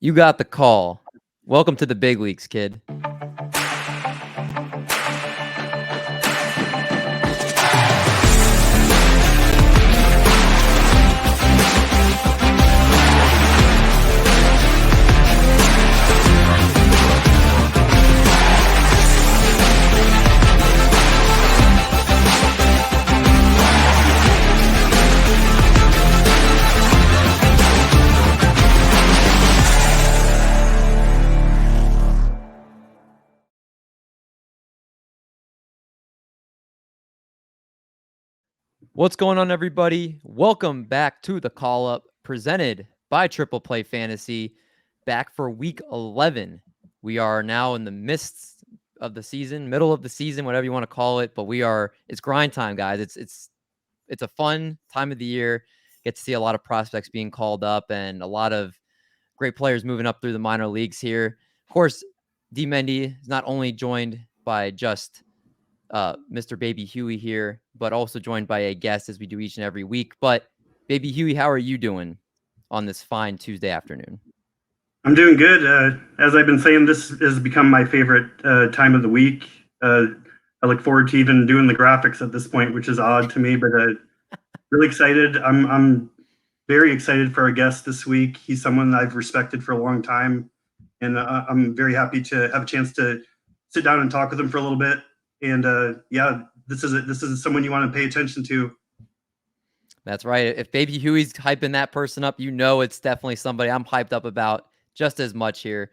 You got the call. Welcome to the big leagues, kid. What's going on, everybody? Welcome back to the Call Up, presented by Triple Play Fantasy, back for week 11. We are now in the midst of the season, middle of the season, whatever you want to call it, but it's grind time, guys. It's a fun time of the year. Get to see a lot of prospects being called up and a lot of great players moving up through the minor leagues here. Of course, D. Mendy is not only joined by just Mr. Baby Huey here, but also joined by a guest as we do each and every week. But Baby Huey, how are you doing on this fine Tuesday afternoon? I'm doing good. As I've been saying, this has become my favorite time of the week. I look forward to even doing the graphics at this point, which is odd to me, but really excited. I'm very excited for our guest this week. He's someone I've respected for a long time, and I'm very happy to have a chance to sit down and talk with him for a little bit. And this is someone you want to pay attention to. That's right. If Baby Huey's hyping that person up, you know it's definitely somebody I'm hyped up about just as much here.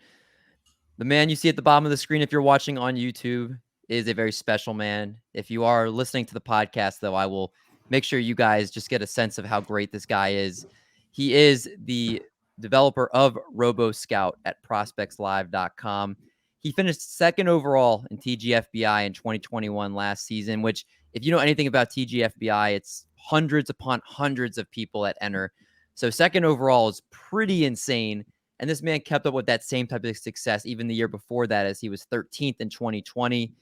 The man you see at the bottom of the screen, if you're watching on YouTube, is a very special man. If you are listening to the podcast, though, I will make sure you guys just get a sense of how great this guy is. He is the developer of RoboScout at prospectslive.com. He finished second overall in TGFBI in 2021 last season, which, if you know anything about TGFBI, it's hundreds upon hundreds of people that enter. So second overall is pretty insane. And this man kept up with that same type of success even the year before that, as he was 13th in 2020.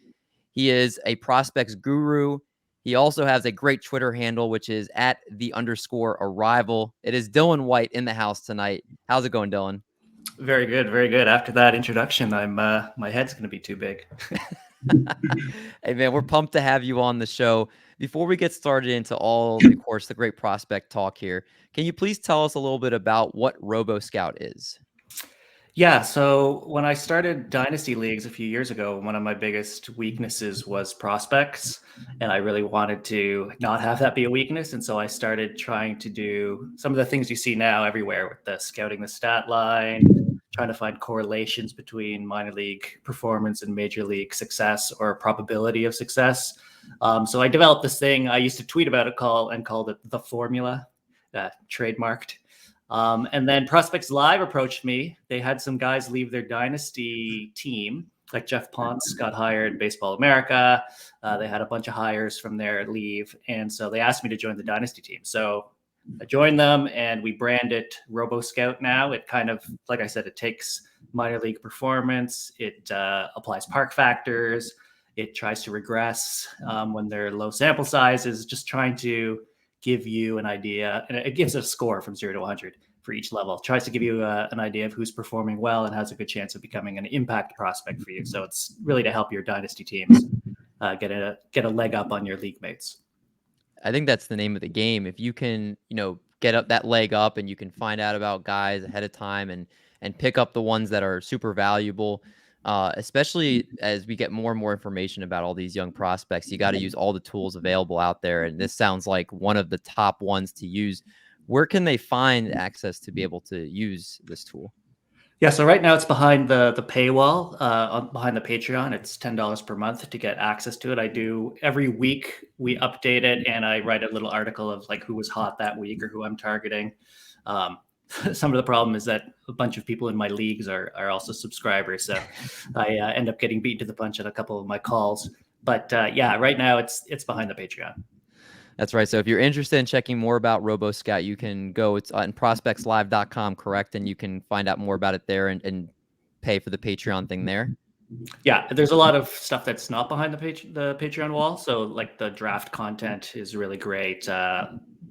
He is a prospects guru. He also has a great Twitter handle, which is @the_arrival. It is Dylan White in the house tonight. How's it going, Dylan? Very good, very good. After that introduction, my head's going to be too big. Hey, man, we're pumped to have you on the show. Before we get started into of course, the great prospect talk here, can you please tell us a little bit about what RoboScout is? Yeah, so when I started Dynasty Leagues a few years ago, one of my biggest weaknesses was prospects, and I really wanted to not have that be a weakness, and so I started trying to do some of the things you see now everywhere with the scouting the stat line, trying to find correlations between minor league performance and major league success or probability of success. So I developed this thing. I used to tweet about it called it the formula, trademarked. And then Prospects Live approached me. They had some guys leave their dynasty team, like Jeff Ponce got hired Baseball America. They had a bunch of hires from there leave. And so they asked me to join the dynasty team. So I joined them and we brand it RoboScout now. It kind of, like I said, it takes minor league performance. It applies park factors. It tries to regress when there are low sample sizes, just trying to give you an idea, and it gives a score from 0 to 100 for each level. It tries to give you an idea of who's performing well and has a good chance of becoming an impact prospect for you. So it's really to help your dynasty teams get a leg up on your league mates. I think that's the name of the game. If you can, get up that leg up and you can find out about guys ahead of time and pick up the ones that are super valuable, especially as we get more and more information about all these young prospects. You got to use all the tools available out there. And this sounds like one of the top ones to use. Where can they find access to be able to use this tool? Yeah, so right now it's behind the paywall, behind the Patreon. It's $10 per month to get access to it. I do every week we update it, and I write a little article of like who was hot that week or who I'm targeting. Some of the problem is that a bunch of people in my leagues are also subscribers, so I end up getting beaten to the punch at a couple of my calls. But yeah, right now it's behind the Patreon. That's right. So if you're interested in checking more about RoboScout, you can go. It's on prospectslive.com, correct? And you can find out more about it there and pay for the Patreon thing there. Yeah, there's a lot of stuff that's not behind the Patreon wall. So like the draft content is really great.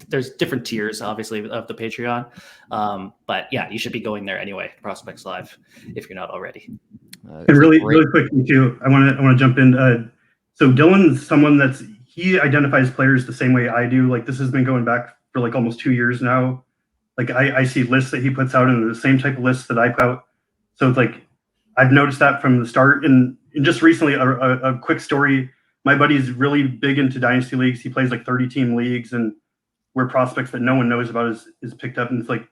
there's different tiers, obviously, of the Patreon. But yeah, you should be going there anyway, Prospects Live, if you're not already. And really quickly too, I want to jump in. So Dylan's someone he identifies players the same way I do. Like, this has been going back for like almost 2 years now. Like, I see lists that he puts out and the same type of lists that I put out. So it's like, I've noticed that from the start. And just recently, a quick story. My buddy's really big into dynasty leagues. He plays like 30-team leagues, and where prospects that no one knows about is picked up. And it's like,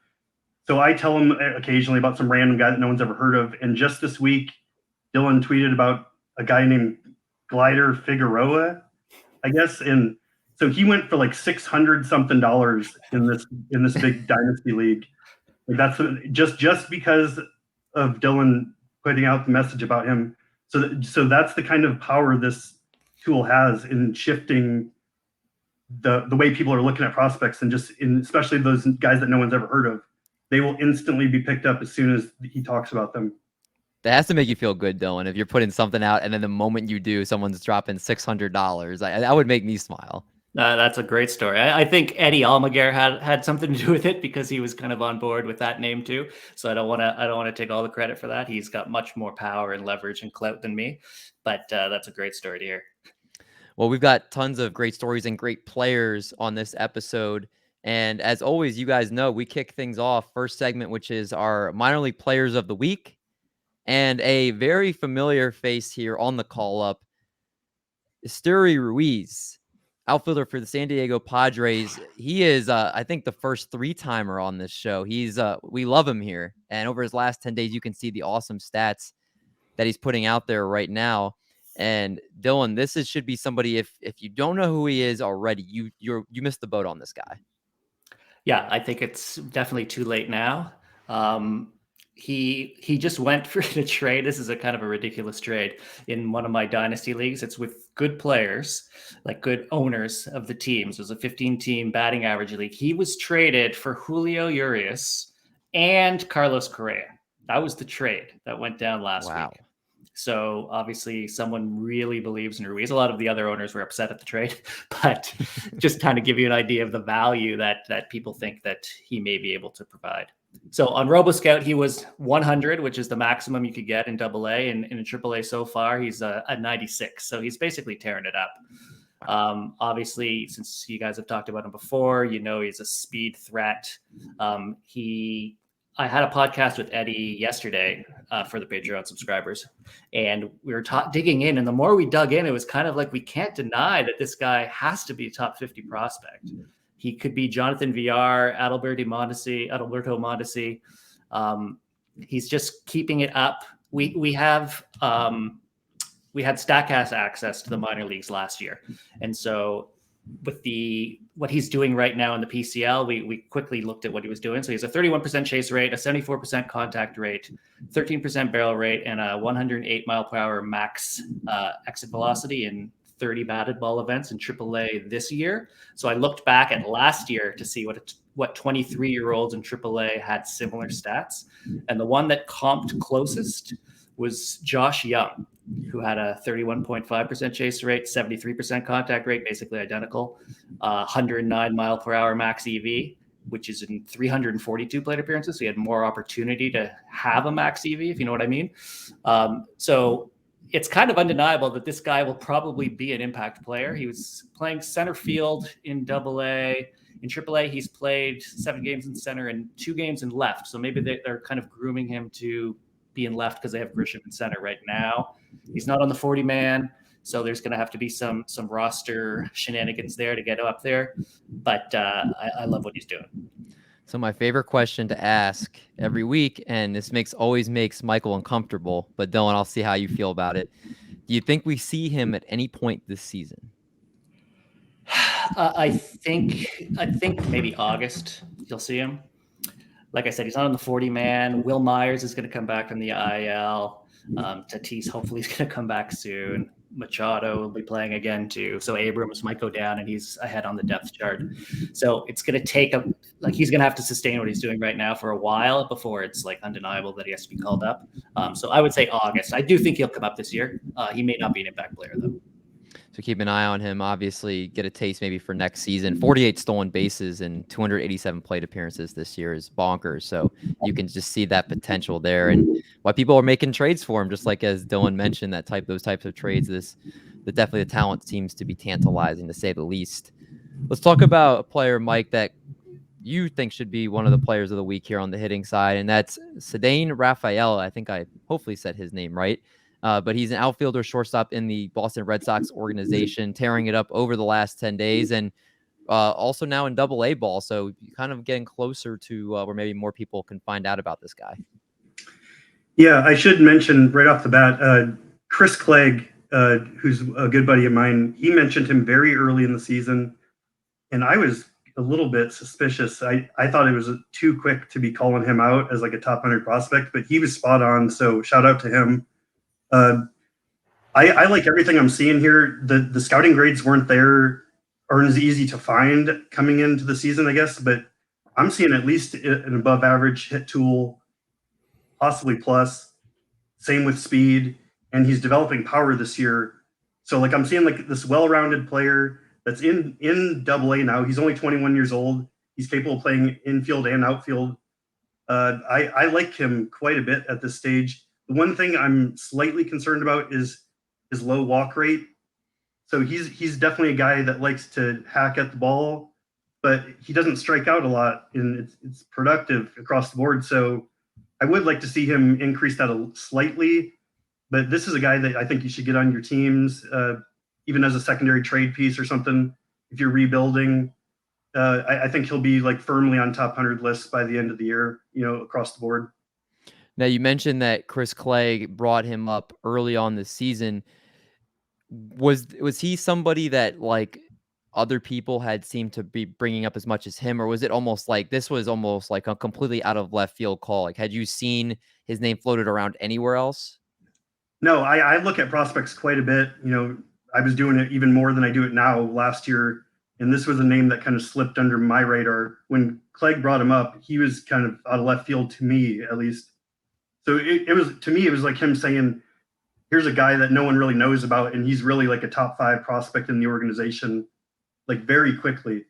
so I tell him occasionally about some random guy that no one's ever heard of. And just this week, Dylan tweeted about a guy named Glider Figueroa, I guess. And so he went for like $600 something in this big dynasty league. Like, that's just because of Dylan putting out the message about him. So that's the kind of power this tool has in shifting the way people are looking at prospects, and especially those guys that no one's ever heard of. They will instantly be picked up as soon as he talks about them. That has to make you feel good, Dylan, if you're putting something out and then the moment you do, someone's dropping $600. That would make me smile. That's a great story. I think Eddie Almaguer had something to do with it, because he was kind of on board with that name too. So I don't want to take all the credit for that. He's got much more power and leverage and clout than me, but that's a great story to hear. Well, we've got tons of great stories and great players on this episode. And as always, you guys know, we kick things off first segment, which is our minor league players of the week. And a very familiar face here on the call up, Esteury Ruiz, outfielder for the San Diego Padres. He is, I think, the first 3-timer on this show. We love him here. And over his last 10 days, you can see the awesome stats that he's putting out there right now. And Dylan, should be somebody, if you don't know who he is already, you missed the boat on this guy. Yeah, I think it's definitely too late now. He just went for the trade. This is a kind of a ridiculous trade in one of my dynasty leagues. It's with good players, like good owners of the teams. It was a 15-team batting average league. He was traded for Julio Urias and Carlos Correa. That was the trade that went down last week. So obviously someone really believes in Ruiz. A lot of the other owners were upset at the trade, but just kind of give you an idea of the value that people think that he may be able to provide. So on RoboScout, he was 100, which is the maximum you could get in AA, and in AAA so far, he's a 96. So he's basically tearing it up. Obviously, since you guys have talked about him before, he's a speed threat. I had a podcast with Eddie yesterday for the Patreon subscribers, and we were digging in. And the more we dug in, it was kind of like, we can't deny that this guy has to be a top 50 prospect. He could be Jonathan VR, Adalberto Mondesi. He's just keeping it up. We had StatCast access to the minor leagues last year, and so with what he's doing right now in the PCL, we quickly looked at what he was doing. So he has a 31% chase rate, a 74% contact rate, 13% barrel rate, and a 108 mile per hour max exit velocity in 30 batted ball events in AAA this year. So I looked back at last year to see what 23-year-olds in AAA had similar stats. And the one that comped closest was Josh Young, who had a 31.5% chase rate, 73% contact rate, basically identical, 109 mile per hour max EV, which is in 342 plate appearances. So he had more opportunity to have a max EV, if you know what I mean. So it's kind of undeniable that this guy will probably be an impact player. He was playing center field in AA. In AAA, he's played 7 games in center and 2 games in left. So maybe they're kind of grooming him to be in left because they have Grisham in center right now. He's not on the 40-man, so there's going to have to be some roster shenanigans there to get up there. But I love what he's doing. So my favorite question to ask every week, and this always makes Michael uncomfortable, but Dylan, I'll see how you feel about it. Do you think we see him at any point this season? I think maybe August you'll see him. Like I said, he's not on the 40-man. Will Myers is going to come back from the IL. Tatis hopefully is going to come back soon. Machado will be playing again too. So Abrams might go down, and he's ahead on the depth chart. So it's going to take him, he's going to have to sustain what he's doing right now for a while before it's undeniable that he has to be called up. So I would say August. I do think he'll come up this year. He may not be an impact player though. So keep an eye on him. Obviously, get a taste maybe for next season. 48 stolen bases and 287 plate appearances this year is bonkers. So you can just see that potential there, and why people are making trades for him. Just like as Dylan mentioned, those types of trades. Definitely the talent seems to be tantalizing to say the least. Let's talk about a player, Mike, that you think should be one of the players of the week here on the hitting side, and that's Ceddanne Rafaela. I think I hopefully said his name right. But he's an outfielder shortstop in the Boston Red Sox organization, tearing it up over the last 10 days, and also now in Double-A ball. So kind of getting closer to where maybe more people can find out about this guy. Yeah, I should mention right off the bat, Chris Clegg, who's a good buddy of mine, he mentioned him very early in the season, and I was a little bit suspicious. I thought it was too quick to be calling him out as like a top 100 prospect, but he was spot on. So shout out to him. I like everything I'm seeing here. The scouting grades weren't there, aren't as easy to find coming into the season, I guess, but I'm seeing at least an above average hit tool, possibly plus. Same with speed, and he's developing power this year. So like I'm seeing like this well-rounded player that's in Double-A now. He's only 21 years old. He's capable of playing infield and outfield. I like him quite a bit at this stage. The one thing I'm slightly concerned about is his low walk rate. So he's definitely a guy that likes to hack at the ball, but he doesn't strike out a lot, and it's productive across the board. So I would like to see him increase that slightly, but this is a guy that I think you should get on your teams, even as a secondary trade piece or something. If you're rebuilding, I think he'll be like firmly on top 100 lists by the end of the year, across the board. Now, you mentioned that Chris Clegg brought him up early on this season. Was he somebody that like other people had seemed to be bringing up as much as him, or was it almost like this was almost like a completely out of left field call? Like, had you seen his name floated around anywhere else? No, I look at prospects quite a bit. I was doing it even more than I do it now last year. And this was a name that kind of slipped under my radar. When Clegg brought him up, he was kind of out of left field to me, at least. So it was, to me, it was like him saying, here's a guy that no one really knows about, and he's really like a top 5 prospect in the organization, like very quickly.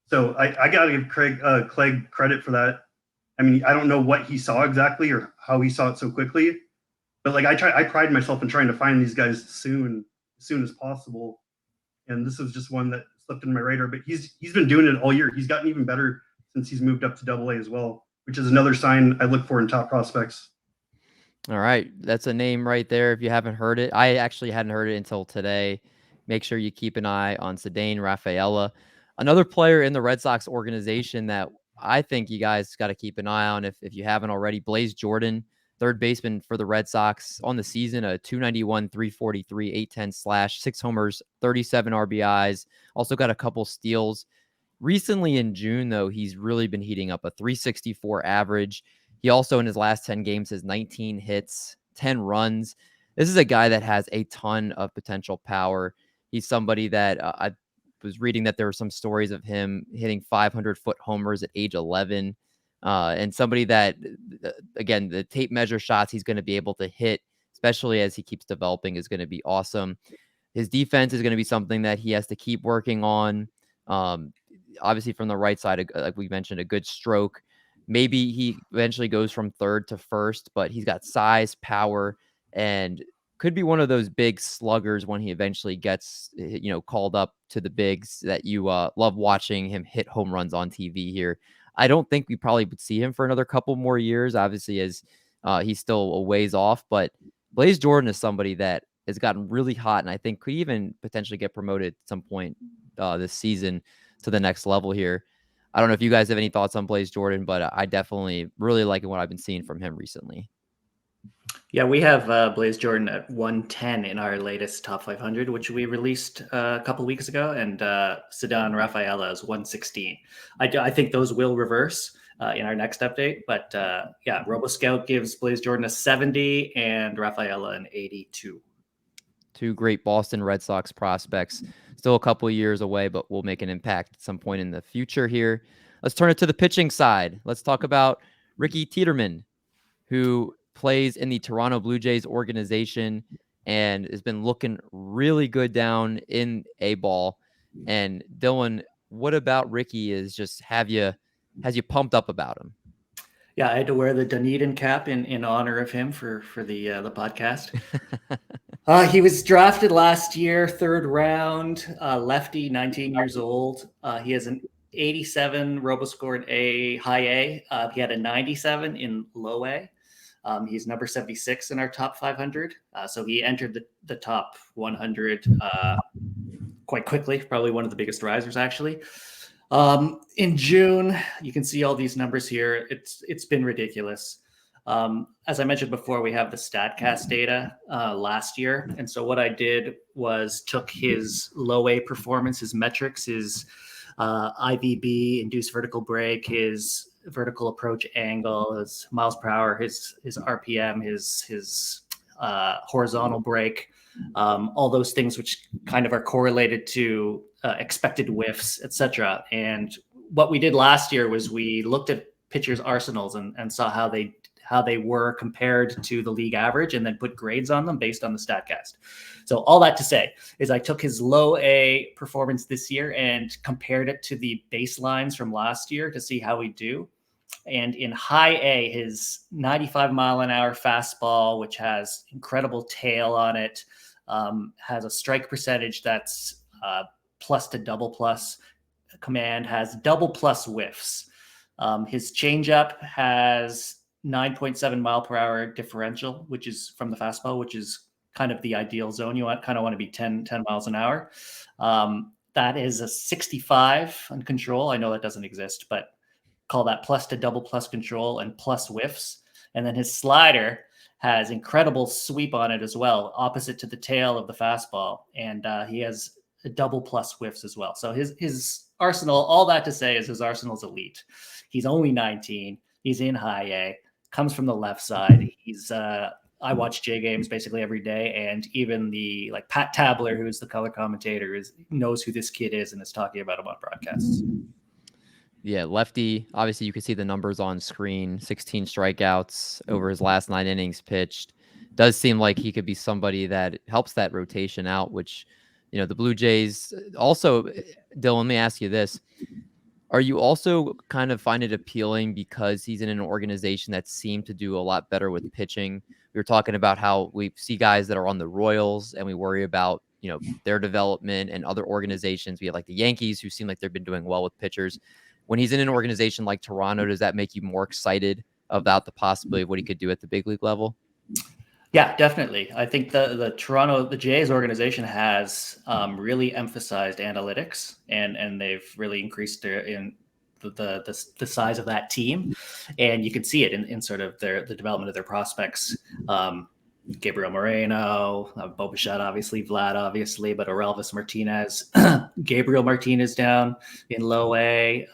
So I got to give Clegg credit for that. I mean, I don't know what he saw exactly or how he saw it so quickly, but like I pride myself in trying to find these guys as soon as possible. And this is just one that slipped in my radar, but he's been doing it all year. He's gotten even better since he's moved up to Double-A as well, which is another sign I look for in top prospects. All right. That's a name right there. If you haven't heard it, I actually hadn't heard it until today. Make sure you keep an eye on Ceddanne Rafaela, another player in the Red Sox organization that I think you guys got to keep an eye on if you haven't already. Blaze Jordan, third baseman for the Red Sox on the season, a 291, 343, 810 slash, 6 homers, 37 RBIs. Also got a couple steals. Recently in June, though, he's really been heating up, a 364 average. He also, in his last 10 games, has 19 hits, 10 runs. This is a guy that has a ton of potential power. He's somebody that I was reading that there were some stories of him hitting 500-foot homers at age 11. And somebody that, again, the tape measure shots he's going to be able to hit, especially as he keeps developing, is going to be awesome. His defense is going to be something that he has to keep working on. Obviously, from the right side, like we mentioned, a good stroke. Maybe he eventually goes from third to first, but he's got size, power, and could be one of those big sluggers when he eventually gets, called up to the bigs that you love watching him hit home runs on TV here. I don't think we probably would see him for another couple more years, obviously, as he's still a ways off. But Blaze Jordan is somebody that has gotten really hot, and I think could even potentially get promoted at some point this season to the next level here. I don't know if you guys have any thoughts on Blaze Jordan, but I definitely really like what I've been seeing from him recently. Yeah, we have Blaze Jordan at 110 in our latest top 500, which we released a couple weeks ago, and Ceddanne Rafaela is 116. I think those will reverse in our next update, but yeah, RoboScout gives Blaze Jordan a 70 and Rafaela an 82. Two great Boston Red Sox prospects. Still a couple of years away, but will make an impact at some point in the future here. Let's turn it to the pitching side. Let's talk about Ricky Tiedemann, who plays in the Toronto Blue Jays organization and has been looking really good down in A ball. And Dylan, what about Ricky has you pumped up about him? Yeah, I had to wear the Dunedin cap in honor of him for the podcast. He was drafted last year, 3rd round, lefty, 19 years old. He has an 87 RoboScored A high A. He had a 97 in low A. He's number 76 in our top 500. So he entered the top 100 quite quickly, probably one of the biggest risers, actually. In June, you can see all these numbers here. It's been ridiculous. As I mentioned before, we have the StatCast data last year. And so what I did was took his low A performance, his metrics, his IVB, induced vertical break, his vertical approach angle, his miles per hour, his RPM, his horizontal break, all those things which kind of are correlated to expected whiffs, etc. And what we did last year was we looked at pitchers' arsenals and saw how they were compared to the league average, and then put grades on them based on the StatCast. So all that to say is I took his low A performance this year and compared it to the baselines from last year to see how we do. And in high A, his 95 mile an hour fastball, which has incredible tail on it, has a strike percentage that's plus to double plus. Command has double plus whiffs. His changeup has 9.7 mile per hour differential, which is from the fastball, which is kind of the ideal zone. You kind of want to be 10 miles an hour. That is a 65 on control. I know that doesn't exist, but call that plus to double plus control and plus whiffs. And then his slider has incredible sweep on it as well, opposite to the tail of the fastball. And he has a double plus whiffs as well. So his arsenal, all that to say is his arsenal's elite. He's only 19. He's in high A, comes from the left side. He's I watch J games basically every day, and even the Pat Tabler, who's the color commentator, knows who this kid is and is talking about him on broadcasts. Yeah, lefty. Obviously, you can see the numbers on screen. 16 strikeouts over his last 9 innings pitched. Does seem like he could be somebody that helps that rotation out, which, the Blue Jays also. Dylan, let me ask you this. Are you also kind of find it appealing because he's in an organization that seemed to do a lot better with pitching? We were talking about how we see guys that are on the Royals and we worry about, their development, and other organizations. We have like the Yankees, who seem like they've been doing well with pitchers. When he's in an organization like Toronto, does that make you more excited about the possibility of what he could do at the big league level? Yeah, definitely. I think the Jays organization has really emphasized analytics, and they've really increased the size of that team, and you can see it in sort of the development of their prospects. Gabriel Moreno, Bo Bichette, obviously, Vlad, obviously, but Orelvis Martinez, Gabriel Martinez down in low A.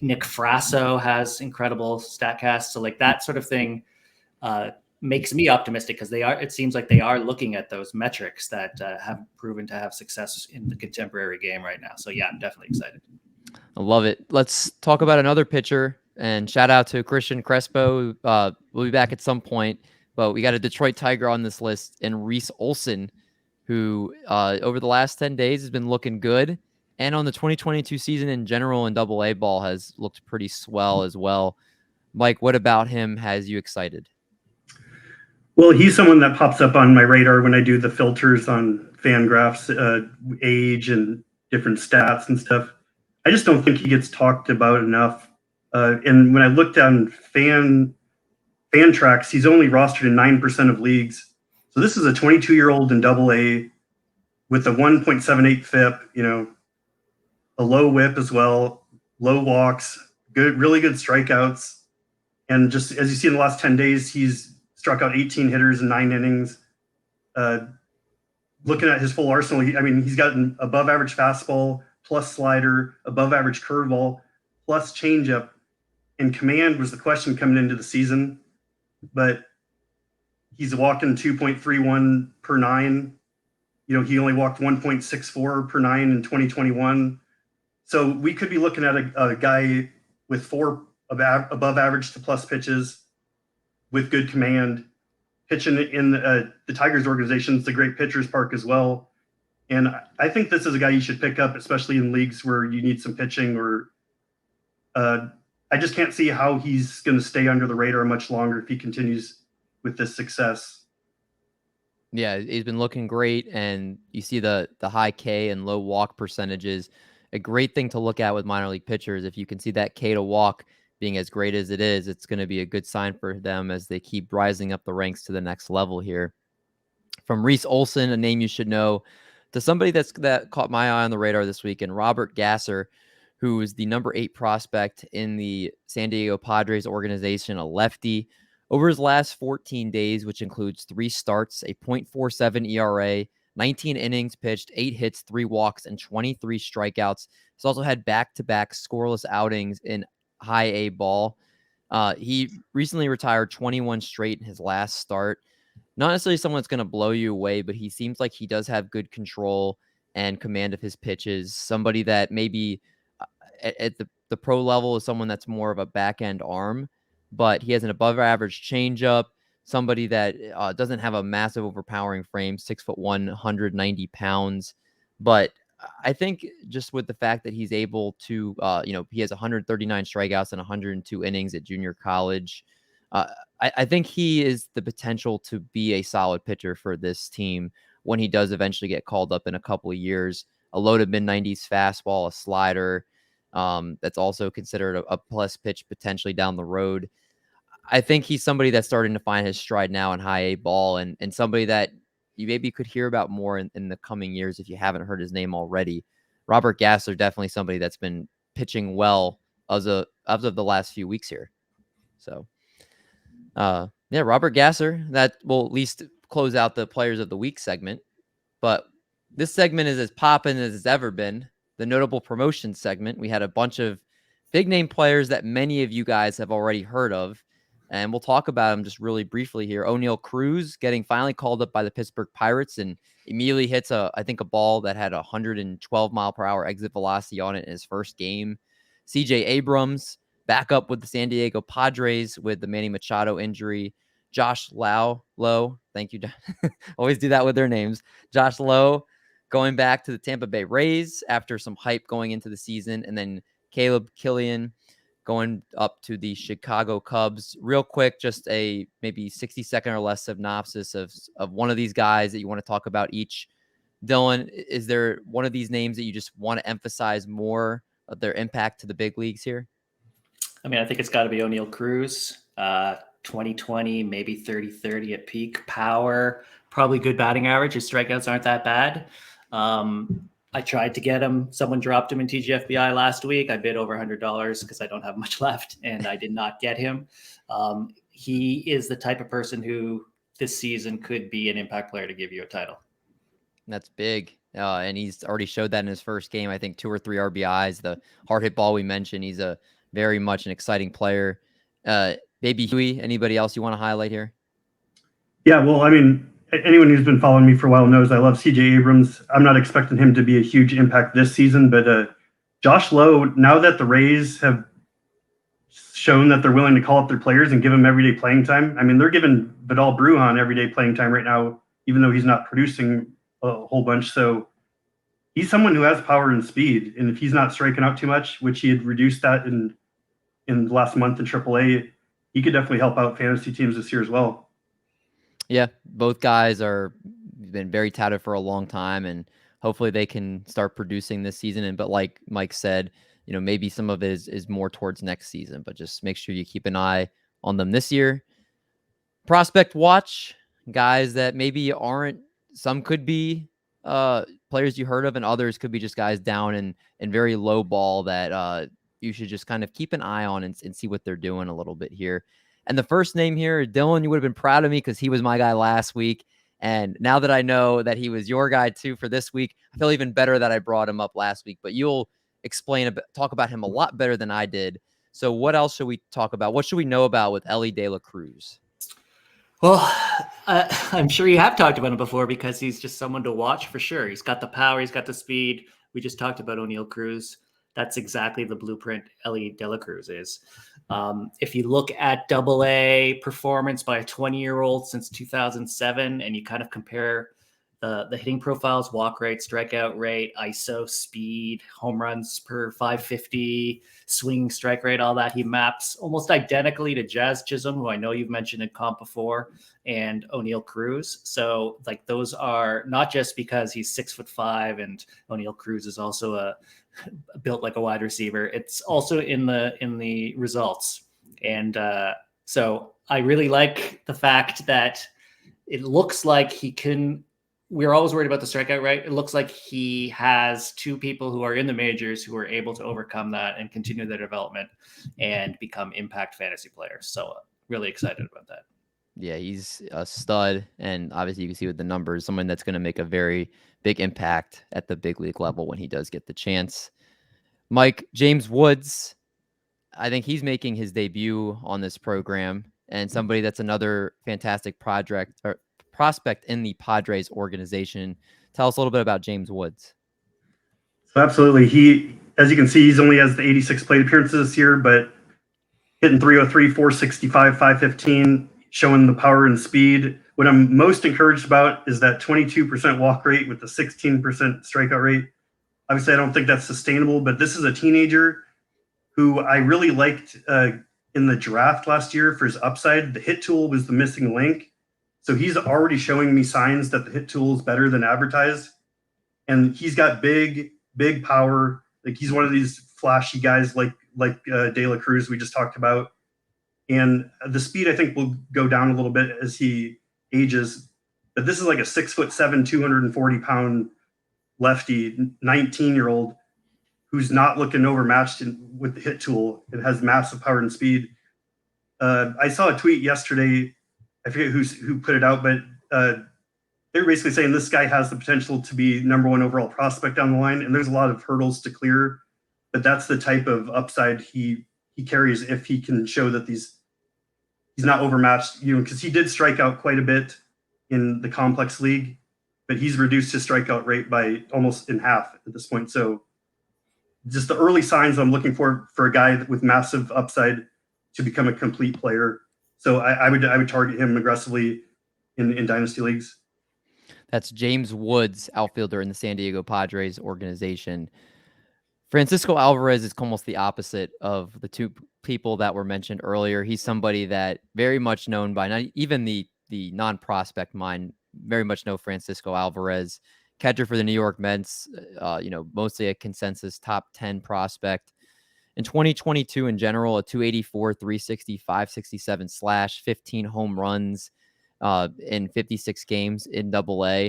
Nick Frasso has incredible StatCast. So that sort of thing makes me optimistic, because it seems like they are looking at those metrics that have proven to have success in the contemporary game right now. So yeah, I'm definitely excited. I love it. Let's talk about another pitcher, and shout out to Christian Crespo. We'll be back at some point. But we got a Detroit Tiger on this list, and Reese Olson, who over the last 10 days has been looking good. And on the 2022 season in general in Double-A ball has looked pretty swell as well. Mike, what about him has you excited? Well, he's someone that pops up on my radar when I do the filters on FanGraphs, age and different stats and stuff. I just don't think he gets talked about enough. And when I looked on Fantrax, he's only rostered in 9% of leagues. So this is a 22-year-old in Double-A with a 1.78 FIP, a low whip as well, low walks, really good strikeouts. And just as you see in the last 10 days, he's struck out 18 hitters in 9 innings. Looking at his full arsenal, he's got an above average fastball, plus slider, above average curveball, plus changeup. And command was the question coming into the season, but he's walking 2.31 per 9. He only walked 1.64 per 9 in 2021. So we could be looking at a guy with 4 above average to plus pitches with good command. pitching in the Tigers organization. It's a great pitcher's park as well. And I think this is a guy you should pick up, especially in leagues where you need some pitching. Or I just can't see how he's going to stay under the radar much longer if he continues with this success. Yeah, he's been looking great, and you see the high K and low walk percentages. A great thing to look at with minor league pitchers. If you can see that K to walk being as great as it is, it's going to be a good sign for them as they keep rising up the ranks to the next level here. From Reese Olson, a name you should know, to somebody that caught my eye on the radar this week, and Robert Gasser, who is the number 8 prospect in the San Diego Padres organization, a lefty. Over his last 14 days, which includes 3 starts, a .47 ERA, 19 innings pitched, 8 hits, 3 walks, and 23 strikeouts. He's also had back-to-back scoreless outings in high A ball. He recently retired 21 straight in his last start. Not necessarily someone that's going to blow you away, but he seems like he does have good control and command of his pitches. Somebody that maybe at the pro level is someone that's more of a back-end arm, but he has an above-average changeup, somebody that doesn't have a massive overpowering frame, 6'1", 190 pounds. But I think just with the fact that he's able to, he has 139 strikeouts and 102 innings at junior college. I think he is the potential to be a solid pitcher for this team when he does eventually get called up in a couple of years. A low to mid-90s fastball, a slider, that's also considered a plus pitch potentially down the road. I think he's somebody that's starting to find his stride now in high A ball, and somebody that you maybe could hear about more in the coming years if you haven't heard his name already. Robert Gasser, definitely somebody that's been pitching well as of the last few weeks here. So, Robert Gasser, that will at least close out the Players of the Week segment. But this segment is as poppin' as it's ever been. The notable promotion segment. We had a bunch of big name players that many of you guys have already heard of, and we'll talk about them just really briefly here. Oneil Cruz getting finally called up by the Pittsburgh Pirates and immediately hits a ball that had 112 mile per hour exit velocity on it in his first game. CJ Abrams back up with the San Diego Padres with the Manny Machado injury. Josh Lowe, thank you. Always do that with their names. Josh Lowe going back to the Tampa Bay Rays after some hype going into the season. And then Caleb Killian going up to the Chicago Cubs. Real quick, just a maybe 60-second or less synopsis of one of these guys that you want to talk about each. Dylan, is there one of these names that you just want to emphasize more of their impact to the big leagues here? I mean, I think it's got to be Oneil Cruz. 2020, maybe 30-30 at peak power, probably good batting average. His strikeouts aren't that bad. I tried to get him. Someone dropped him in TGFBI last week. I bid over $100 because I don't have much left, and I did not get him. He is the type of person who this season could be an impact player to give you a title. That's big. And he's already showed that in his first game. I think 2 or 3 RBIs, the hard hit ball we mentioned. He's a very much an exciting player. Baby Huey, anybody else you want to highlight here? Yeah, well, I mean, anyone who's been following me for a while knows I love CJ Abrams. I'm not expecting him to be a huge impact this season, but Josh Lowe, now that the Rays have shown that they're willing to call up their players and give them everyday playing time. I mean, they're giving Vidal Brujan everyday playing time right now, even though he's not producing a whole bunch. So he's someone who has power and speed. And if he's not striking out too much, which he had reduced that in the last month in AAA, he could definitely help out fantasy teams this year as well. Yeah, both guys are been very touted for a long time, and hopefully they can start producing this season. But like Mike said, maybe some of it is more towards next season, but just make sure you keep an eye on them this year. Prospect watch, guys that maybe aren't, some could be players you heard of, and others could be just guys down in very low ball that you should just kind of keep an eye on and see what they're doing a little bit here. And the first name here, Dylan, you would have been proud of me because he was my guy last week. And now that I know that he was your guy too for this week, I feel even better that I brought him up last week. But you'll talk about him a lot better than I did. So what else should we talk about? What should we know about with Elly De La Cruz? Well, I'm sure you have talked about him before because he's just someone to watch for sure. He's got the power. He's got the speed. We just talked about Oneil Cruz. that's exactly the blueprint Elly De La Cruz is. If you look at AA performance by a 20-year-old since 2007, and you kind of compare the hitting profiles, walk rate, strikeout rate, ISO, speed, home runs per 550, swinging strike rate, all that, he maps almost identically to Jazz Chisholm, who I know you've mentioned in comp before, and O'Neill Cruz. So like those are not just because he's 6'5" and O'Neill Cruz is also built like a wide receiver. It's also in the results. And so I really like the fact that it looks like he can. We're always worried about the strikeout rate. It looks like he has two people who are in the majors who are able to overcome that and continue their development and become impact fantasy players. So really excited about that. Yeah, he's a stud. And obviously you can see with the numbers, someone that's going to make a very big impact at the big league level when he does get the chance. Mike, James Woods, I think he's making his debut on this program, and somebody that's another fantastic prospect in the Padres organization. Tell us a little bit about James Woods. So absolutely. He, as you can see, he's only has the 86 plate appearances this year, but hitting 303, 465, 515, showing the power and speed. What I'm most encouraged about is that 22% walk rate with the 16% strikeout rate. Obviously, I don't think that's sustainable, but this is a teenager who I really liked in the draft last year for his upside. The hit tool was the missing link. So he's already showing me signs that the hit tool is better than advertised. And he's got big power. Like he's one of these flashy guys like De La Cruz we just talked about. And the speed, I think, will go down a little bit as he ages. But this is like a 6'7", 240-pound lefty, 19-year-old who's not looking overmatched with the hit tool. It has massive power and speed. I saw a tweet yesterday. I forget who put it out, but they were basically saying this guy has the potential to be number one overall prospect down the line. And there's a lot of hurdles to clear, but that's the type of upside he carries if he can show that he's not overmatched, because he did strike out quite a bit in the complex league, but he's reduced his strikeout rate by almost in half at this point. So just the early signs I'm looking for a guy with massive upside to become a complete player. So I would target him aggressively in dynasty leagues. That's James Woods, outfielder in the San Diego Padres organization. Francisco Alvarez is almost the opposite of the two people that were mentioned earlier. He's somebody that very much known by not even the non-prospect mind, very much know Francisco Alvarez, catcher for the New York Mets, mostly a consensus top 10 prospect. In 2022 in general, a 284, 360, 567 slash, 15 home runs in 56 games in AA.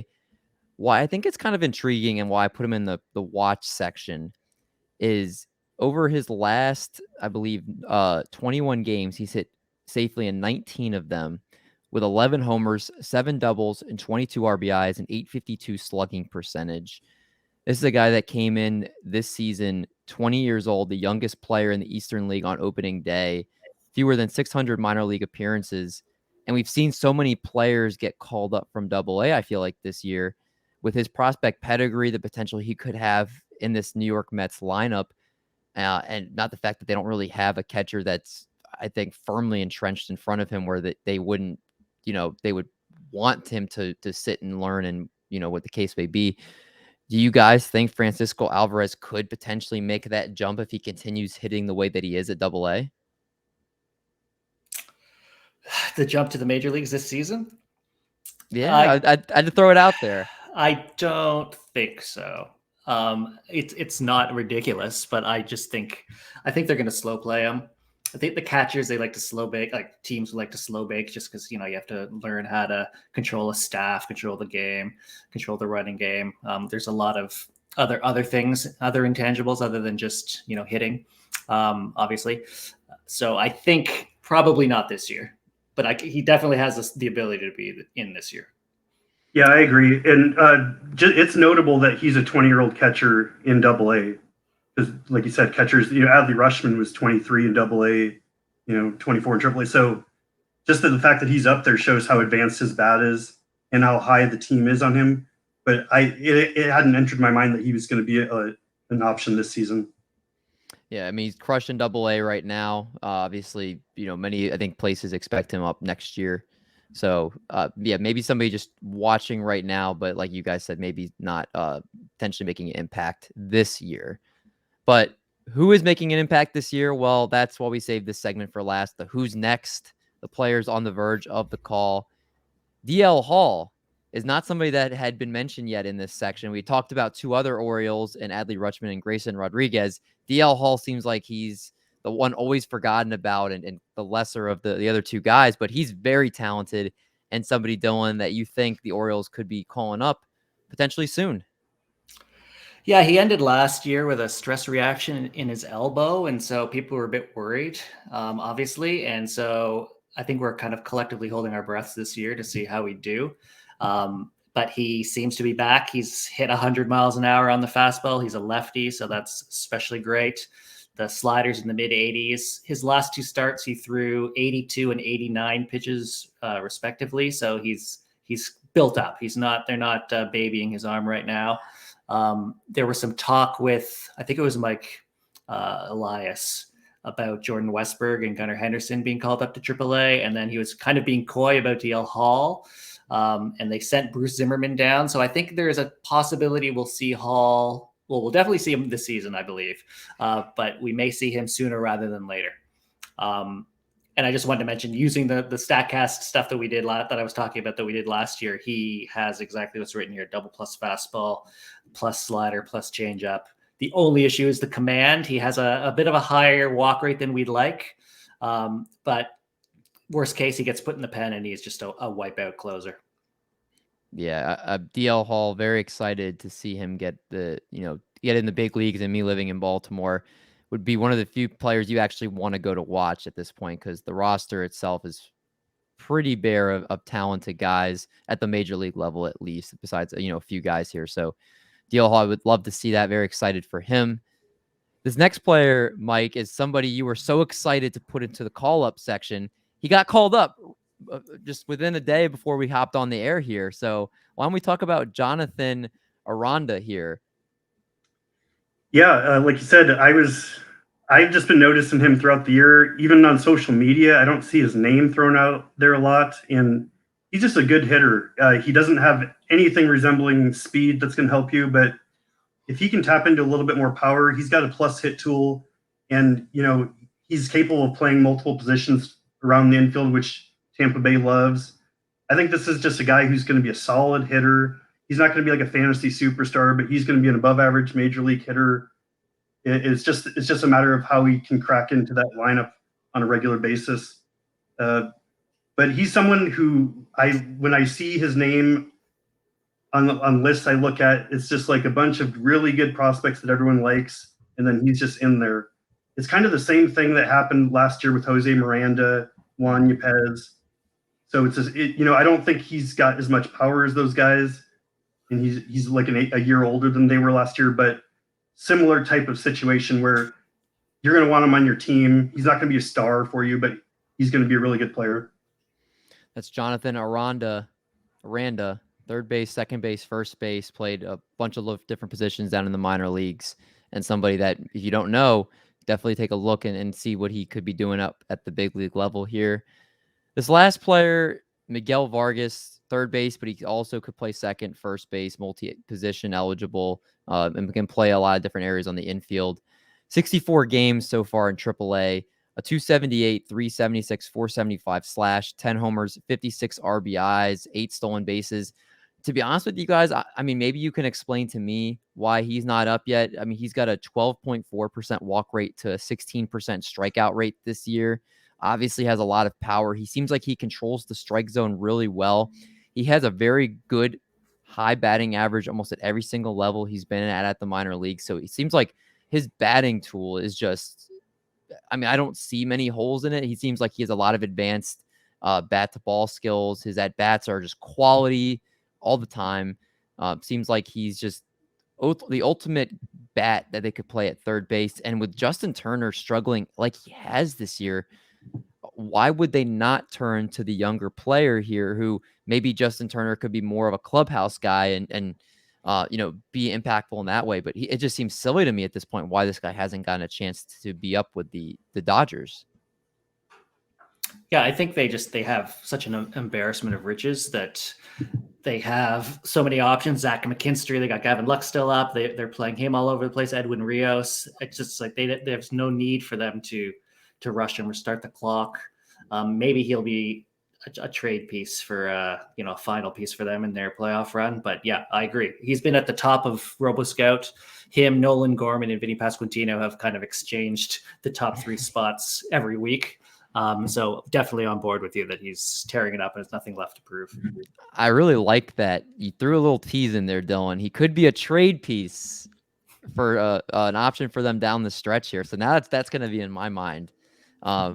Why I think it's kind of intriguing and why I put him in the watch section is over his last, I believe, 21 games, he's hit safely in 19 of them with 11 homers, 7 doubles, and 22 RBIs, and 852 slugging percentage. This is a guy that came in this season, 20 years old, the youngest player in the Eastern League on opening day, fewer than 600 minor league appearances. And we've seen so many players get called up from AA, I feel like, this year. With his prospect pedigree, the potential he could have in this New York Mets lineup, and not the fact that they don't really have a catcher that's, I think, firmly entrenched in front of him where they wouldn't, they would want him to sit and learn and, what the case may be. Do you guys think Francisco Alvarez could potentially make that jump if he continues hitting the way that he is at AA? The jump to the major leagues this season? Yeah, I'd had to throw it out there. I don't think so. It's not ridiculous, but I think they're going to slow play him. I think the catchers, they like to slow bake, like teams like to slow bake just because, you have to learn how to control a staff, control the game, control the running game. There's a lot of other things, other intangibles other than just, hitting, obviously. So I think probably not this year, but he definitely has the ability to be in this year. Yeah, I agree. And it's notable that he's a 20-year-old catcher in AA. Because, like you said, catchers, Adley Rutschman was 23 in AA, 24 in AAA. So just the fact that he's up there shows how advanced his bat is and how high the team is on him. But it hadn't entered my mind that he was going to be an option this season. Yeah, I mean, he's crushing Double-A right now. Obviously, many, I think, places expect him up next year. So, yeah, maybe somebody just watching right now, but like you guys said, maybe not potentially making an impact this year. But who is making an impact this year? Well, that's why we saved this segment for last. The who's next, the players on the verge of the call. DL Hall is not somebody that had been mentioned yet in this section. We talked about two other Orioles and Adley Rutschman and Grayson Rodriguez. DL Hall seems like he's the one always forgotten about and the lesser of the other two guys, but he's very talented and somebody, Dylan, that you think the Orioles could be calling up potentially soon. Yeah, he ended last year with a stress reaction in his elbow, and so people were a bit worried, obviously. And so I think we're kind of collectively holding our breaths this year to see how we do. But he seems to be back. He's hit 100 miles an hour on the fastball. He's a lefty, so that's especially great. The sliders in the mid 80s. His last two starts, he threw 82 and 89 pitches respectively. So he's built up. They're not babying his arm right now. There was some talk with, I think it was Mike Elias, about Jordan Westberg and Gunnar Henderson being called up to AAA. And then he was kind of being coy about DL Hall. And they sent Bruce Zimmerman down. So I think there is a possibility we'll see Hall. Well, we'll definitely see him this season, I believe. But we may see him sooner rather than later. And I just wanted to mention, using the StatCast stuff that we did that I was talking about that we did last year, he has exactly what's written here: double plus fastball, plus slider, plus changeup. The only issue is the command. He has a bit of a higher walk rate than we'd like. But worst case, he gets put in the pen and he's just a wipeout closer. Yeah, DL Hall, very excited to see him get in the big leagues, and me living in Baltimore would be one of the few players you actually want to go to watch at this point, because the roster itself is pretty bare of talented guys at the major league level, at least, besides, a few guys here. So DL Hall, I would love to see that. Very excited for him. This next player, Mike, is somebody you were so excited to put into the call-up section. He got called up just within a day before we hopped on the air here. So why don't we talk about Jonathan Aranda here? Yeah, like you said, I've just been noticing him throughout the year, even on social media. I don't see his name thrown out there a lot, and he's just a good hitter. He doesn't have anything resembling speed that's going to help you, but if he can tap into a little bit more power, he's got a plus hit tool, and he's capable of playing multiple positions around the infield, which Tampa Bay loves. I think this is just a guy who's going to be a solid hitter. He's not going to be like a fantasy superstar, but he's going to be an above average major league hitter. It's just a matter of how he can crack into that lineup on a regular basis. But he's someone who when I see his name on lists I look at, it's just like a bunch of really good prospects that everyone likes, and then he's just in there. It's kind of the same thing that happened last year with Jose Miranda, Juan Yepez. So I don't think he's got as much power as those guys, and he's like a year older than they were last year, but similar type of situation where you're going to want him on your team. He's not going to be a star for you, but he's going to be a really good player. That's Jonathan Aranda, third base, second base, first base, played a bunch of different positions down in the minor leagues, and somebody that, if you don't know, definitely take a look and see what he could be doing up at the big league level here. This last player, Miguel Vargas, third base, but he also could play second, first base, multi-position eligible, and can play a lot of different areas on the infield. 64 games so far in AAA, a 278, 376, 475 slash, 10 homers, 56 RBIs, 8 stolen bases. To be honest with you guys, I mean, maybe you can explain to me why he's not up yet. I mean, he's got a 12.4% walk rate to a 16% strikeout rate this year. Obviously has a lot of power. He seems like he controls the strike zone really well. He has a very good high batting average almost at every single level he's been at the minor league. So it seems like his batting tool is just, I mean, I don't see many holes in it. He seems like he has a lot of advanced bat to ball skills. His at bats are just quality all the time. Seems like he's just the ultimate bat that they could play at third base. And with Justin Turner struggling like he has this year, why would they not turn to the younger player here, who maybe Justin Turner could be more of a clubhouse guy and be impactful in that way. But it just seems silly to me at this point why this guy hasn't gotten a chance to be up with the Dodgers. Yeah, I think they have such an embarrassment of riches that they have so many options. Zach McKinstry, they got Gavin Lux still up. They're playing him all over the place. Edwin Rios. It's just like there's no need for them to rush and restart the clock. Maybe he'll be a trade piece for a final piece for them in their playoff run. But yeah, I agree. He's been at the top of RoboScout. Him, Nolan Gorman, and Vinny Pasquantino have kind of exchanged the top 3 spots every week. So definitely on board with you that he's tearing it up and there's nothing left to prove. I really like that you threw a little tease in there, Dylan. He could be a trade piece for an option for them down the stretch here. So now that's going to be in my mind. I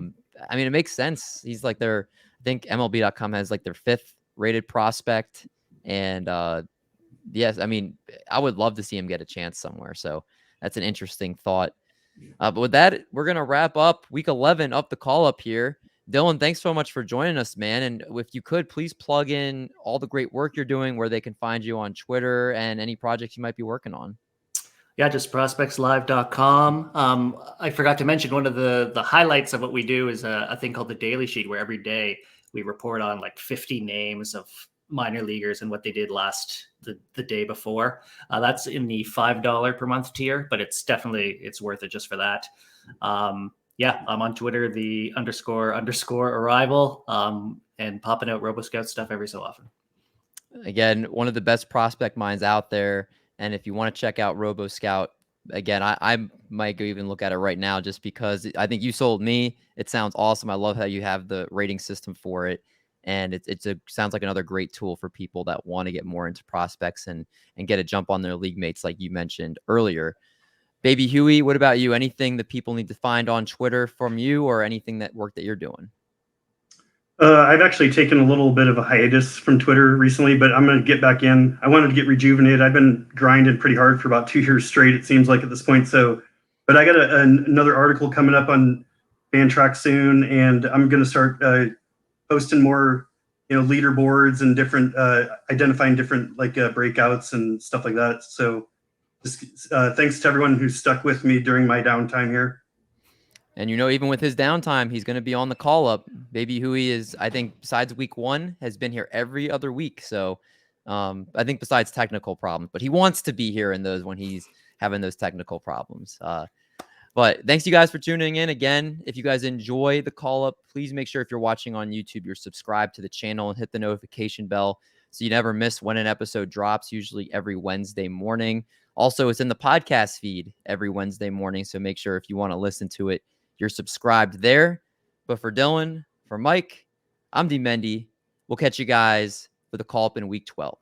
mean, it makes sense. He's like I think MLB.com has like their 5th rated prospect. And yes, I mean, I would love to see him get a chance somewhere. So that's an interesting thought. But with that, we're going to wrap up week 11 up the call up here. Dylan, thanks so much for joining us, man. And if you could, please plug in all the great work you're doing, where they can find you on Twitter and any projects you might be working on. Yeah, just prospectslive.com. I forgot to mention one of the highlights of what we do is a thing called the Daily Sheet, where every day we report on like 50 names of minor leaguers and what they did the day before. That's in the $5 per month tier, but it's worth it just for that. Yeah, I'm on Twitter, the __arrival, and popping out RoboScout stuff every so often. Again, one of the best prospect minds out there. And if you want to check out RoboScout, again, I might go even look at it right now just because I think you sold me. It sounds awesome. I love how you have the rating system for it. And it sounds like another great tool for people that want to get more into prospects and get a jump on their league mates, like you mentioned earlier. Baby Huey, what about you? Anything that people need to find on Twitter from you, or anything that you're doing? I've actually taken a little bit of a hiatus from Twitter recently, but I'm going to get back in. I wanted to get rejuvenated. I've been grinding pretty hard for about 2 years straight, it seems like at this point. But I got another article coming up on Fantrax soon, and I'm going to start posting more, leaderboards and different, identifying different breakouts and stuff like that. So just thanks to everyone who stuck with me during my downtime here. And even with his downtime, he's going to be on the call up. Baby Huey is, I think, besides week 1, has been here every other week. So I think besides technical problems, but he wants to be here in those when he's having those technical problems. But thanks you guys for tuning in. Again, if you guys enjoy the call up, please make sure if you're watching on YouTube, you're subscribed to the channel and hit the notification bell so you never miss when an episode drops, usually every Wednesday morning. Also, it's in the podcast feed every Wednesday morning. So make sure if you want to listen to it, you're subscribed there. But for Dylan, for Mike, I'm D Mendy. We'll catch you guys for the call up in week 12.